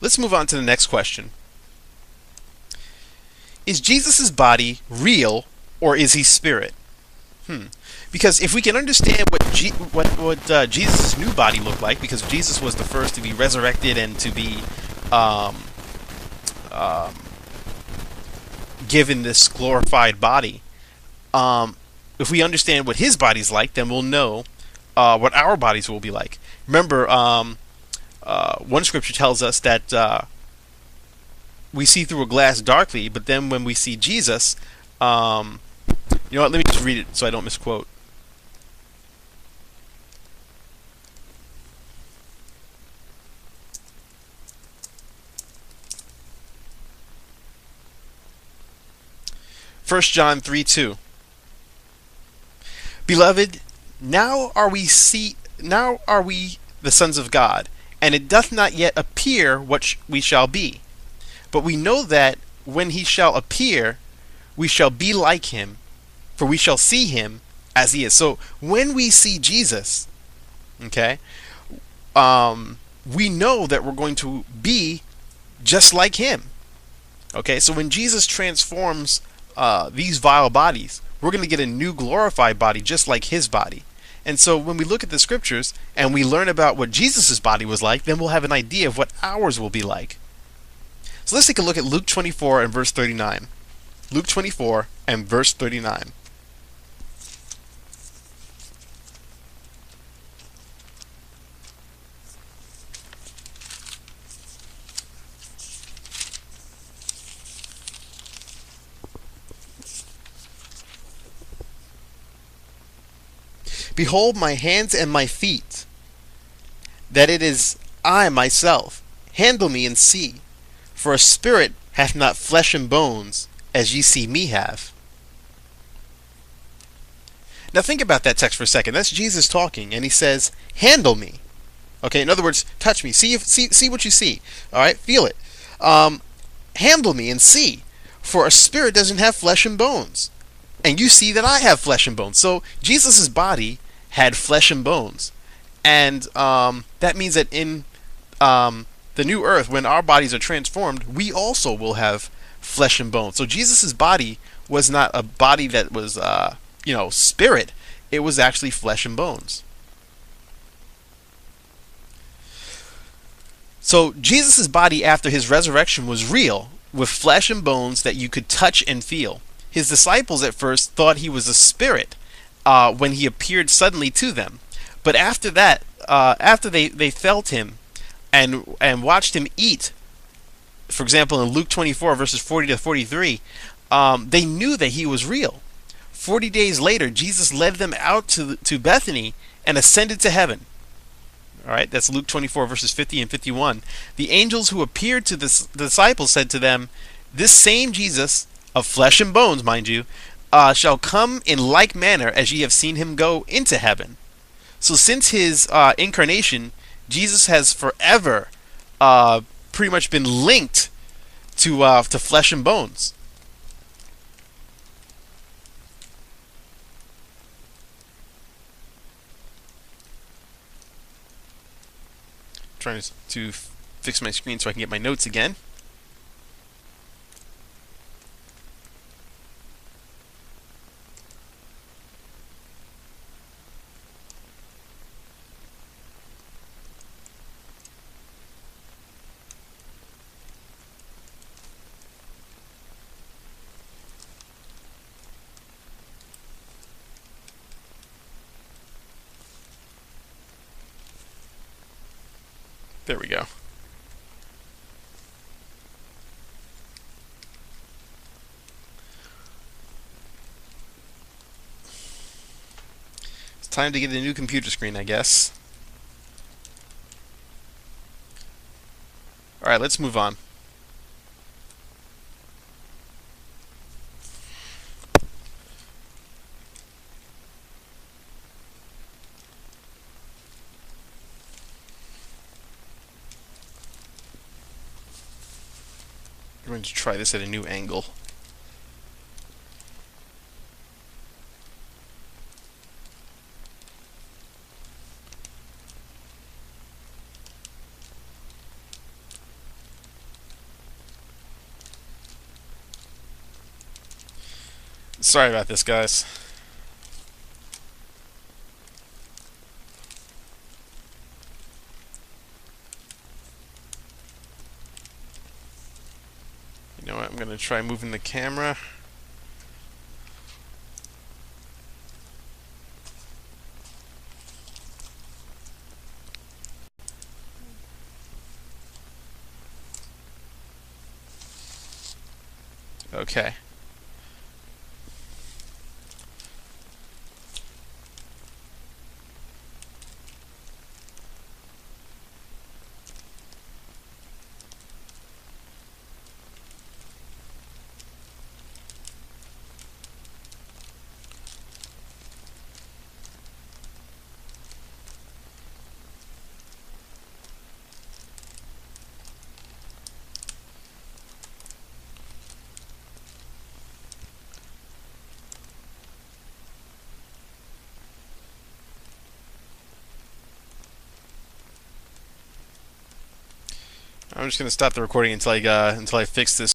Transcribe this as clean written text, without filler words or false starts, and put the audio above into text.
Let's move on to the next question. Is Jesus' body real or is he spirit? Because if we can understand what Jesus' new body looked like, because Jesus was the first to be resurrected and to be um, um, given this glorified body, um, if we understand what his body's like, then we'll know what our bodies will be like. Remember, one scripture tells us that we see through a glass darkly, but then when we see Jesus, um, you know what? Let me just read it so I don't misquote. First John 3:2. Beloved, now are we the sons of God, and it doth not yet appear what we shall be. But we know that when he shall appear, we shall be like him, for we shall see him as he is. So when we see Jesus, okay, we know that we're going to be just like him. Okay, so when Jesus transforms these vile bodies, we're going to get a new glorified body just like his body. And so when we look at the scriptures and we learn about what Jesus' body was like, then we'll have an idea of what ours will be like. So let's take a look at Luke 24 and verse 39. Luke 24 and verse 39. Behold my hands and my feet, that it is I myself. Handle me and see. For a spirit hath not flesh and bones, as ye see me have. Now think about that text for a second. That's Jesus talking, and he says, handle me. Okay, in other words, touch me. See what you see. All right, feel it. Handle me and see. For a spirit doesn't have flesh and bones. And you see that I have flesh and bones. So Jesus' body had flesh and bones. And that means that in the new earth, when our bodies are transformed, we also will have flesh and bones. So Jesus' body was not a body that was, spirit. It was actually flesh and bones. So Jesus' body after his resurrection was real, with flesh and bones that you could touch and feel. His disciples at first thought he was a spirit when he appeared suddenly to them. But after that, after they felt him and watched him eat, for example, in Luke 24, verses 40 to 43, they knew that he was real. 40 days later, Jesus led them out to Bethany and ascended to heaven. All right, that's Luke 24, verses 50 and 51. The angels who appeared to the disciples said to them, this same Jesus, of flesh and bones, mind you, shall come in like manner as ye have seen him go into heaven. So since his incarnation, Jesus has forever pretty much been linked to flesh and bones. Trying to fix my screen so I can get my notes again. There we go. It's time to get a new computer screen, I guess. Alright, let's move on. We're going to try this at a new angle. Sorry about this, guys. You know what? I'm gonna try moving the camera. Okay. I'm just gonna stop the recording until I fix this